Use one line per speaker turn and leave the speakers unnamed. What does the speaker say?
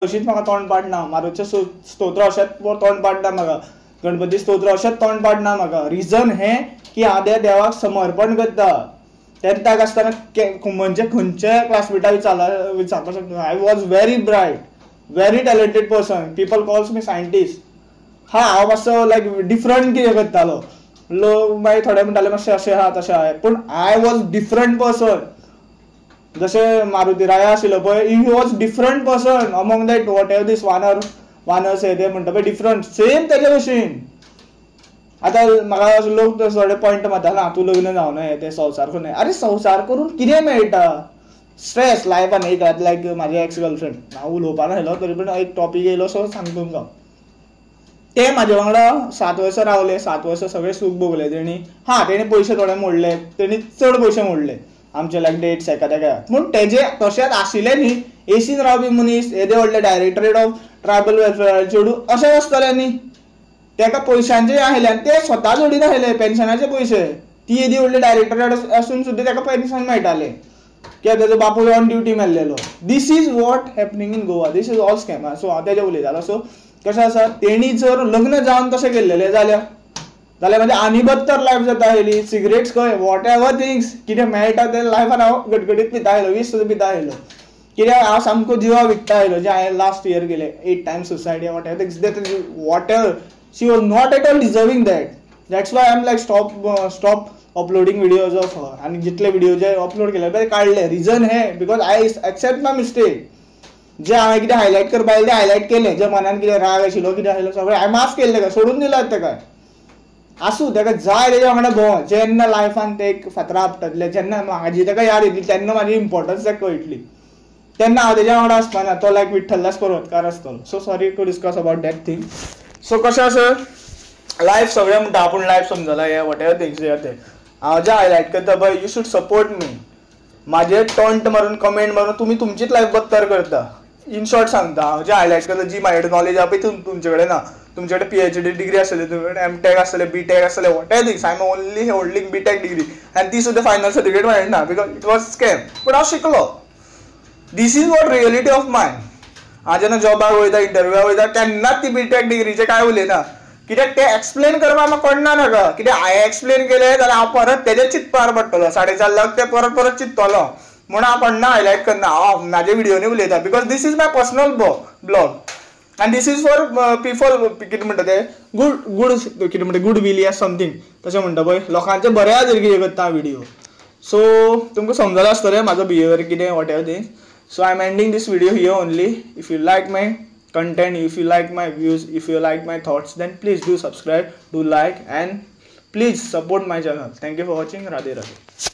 अशीच म्हाका तोंड पाडना, मारुतीचें स्तोत्र अशेंच तोंड पाडना म्हाका, गणपती स्तोत्र अशेंच तोंड पाडना म्हाका. रिजन हें की हांव त्या देवाक समर्पण करता. 10th आसतना म्हणजे खंयच्या क्लासमेटाक विचारपाक शकता. I was very Brite, very talented person. People calls me scientist. हांव मातसो लायक डिफरंट कितें करतालो. लोक मागीर थोडे म्हणटाले मातशें अशें आहा तशें आहा, पूण आय वॉज डिफरंट पर्सन. जशें मारुती राया आशिल्लो पळय, he was different person among that whatever these वानर्स हे ते म्हणटा पळय डिफरंट, सेम तेजे भशेन. आतां म्हाका लोक थोडे पॉयंट मारताले, तूं लग्न जावना हें तें संवसार करून. अरे संवसार करून कितें मेळटा? स्ट्रेस लायफान एक लायक म्हाजी एक्स गर्लफ्रेंड, हांव उलोवपाक आयलो तरी पूण एक टॉपीक येयलो सो सांगता तुमकां. ते म्हाजे वांगडा 7 वर्सां रावले, 7 वर्सां सगळे सूख भोगले तेणी. तेणी पयशे थोडे मोडले, तेणी चड पयशे मोडले आमचे लायक डेट्स एका तेका. पूण तेजे तशेंच आशिल्लें न्ही, एसीन रावपी मनीस येदे व्हडले डायरेक्टरेट ऑफ ट्रायबल वेलफेअर चेडूं अशें आसतलें न्ही. तेका पयशांचे आसले आनी ते स्वता जोडीन आसले पेन्शनाचे पयशे. ती येदी व्हडली डायरेक्टरेट आसून सुद्दां तेका पेन्शन मेळटालें कित्याक तेजो बापूय ऑन ड्युटी मेल्लेलो. This is what happening in Goa, this is all scam. So हांव तेजें उलयतालो. सो कशें आसा, तेणी जर लग्न जावन तशें केल्लेलें जाल्यार म्हणजे आनी बत्तर लायफ जाता आयली. सिगरेट्स खंय, वॉट एवर थिंग्स कितें मेळटा ते लायफान हांव गटगटीत पिता आयलो, 20 सुद्दां पिता आयलो. कित्याक हांव सामको जिवा विकता आयलो. जे हांवें लास्ट इयर केले 8 times suicide whatever things, whatever she was not at all deserving that. That's why I am like stop uploading videos of her. आनी जितले व्हिडिओ जे अपलोड केले ते काडले. रिजन हें because I accept my mistake. जे हांवें कितें हायलायट करपा जाय ते हायलायट केलें. जे मनान कितें राग आशिल्लो कितें आशिल्लो सगळें हांवें माफ केल्लें, तेका सोडून दिलात तेका. आसूं तेका जाय तेज्या वांगडा भोंव. जेन्ना लायफान ते एक फातरां आपटतले, जेन्ना म्हाजी तेका याद येतली तेन्ना म्हाजी इम्पॉर्टन्स तेका कळटली, तेन्ना हांव तेज्या वांगडा आसपाना. तो लायक विठ्ठलदास पर्वतकार आसतलो. So sorry to discuss about that thing. So कशें आसा, लायफ सगळें म्हणटा आपूण लायफ समजला हे वॉट एवर थिंग्स हे ते. हांव जें हायलायट करता पळय, यू शूड सपोर्ट मी. म्हाजे टॉन्ट मारून कमेंट मारून तुमी तुमचीच लायफ बत्तर करता. इन शॉर्ट सांगता, हांव जें हायलायट करता, जी म्हाजे कडेन नॉलेज आहा पळय तुमचे कडेन ना. तुमचे कडेन PhD डिग्री आसतली, तुमचे कडेन M.Tech आसतलें, B.Tech आसतलें, whatever things. I am only holding B.Tech degree आनी ती सुद्दां फायनल सर्टिफिकेट मेळना बिकॉज इट वॉज स्कॅम. पूण हांव शिकलो. This is what reality of mine. हांव जेन्ना जॉबाक वयता, इंटरव्यूवाक वयता, केन्नाच ती B.Tech डिग्रीचें कांय उलयना. कित्याक ते एक्सप्लेन करपाक म्हाका कळना नाका. कित्याक हांवें एक्सप्लेन केलें जाल्यार हांव परत तेजेच चिंतपार पडटलो. 4.5 लाख ते परत चिंततलो. म्हणून हांव पडना हायलायट करना. हांव म्हाजे व्हिडिओनी उलयता because this is my personal blog आनी दीस इज फॉर पीपल कितें म्हणटा ते गूड कितें म्हणटा गूड विल या समथींग तशें म्हणटा पळय. लोकांचे बऱ्या खातीर कितें करता व्हिडिओ. सो तुमकां समजलें आसतलें म्हाजो बिहेवियर कितें whatever thing. So I am ending this video here only. If you like my content, if you like my views, if you like my thoughts, then please do subscribe, do like and please support my channel. Thank you for watching. Radhe Radhe.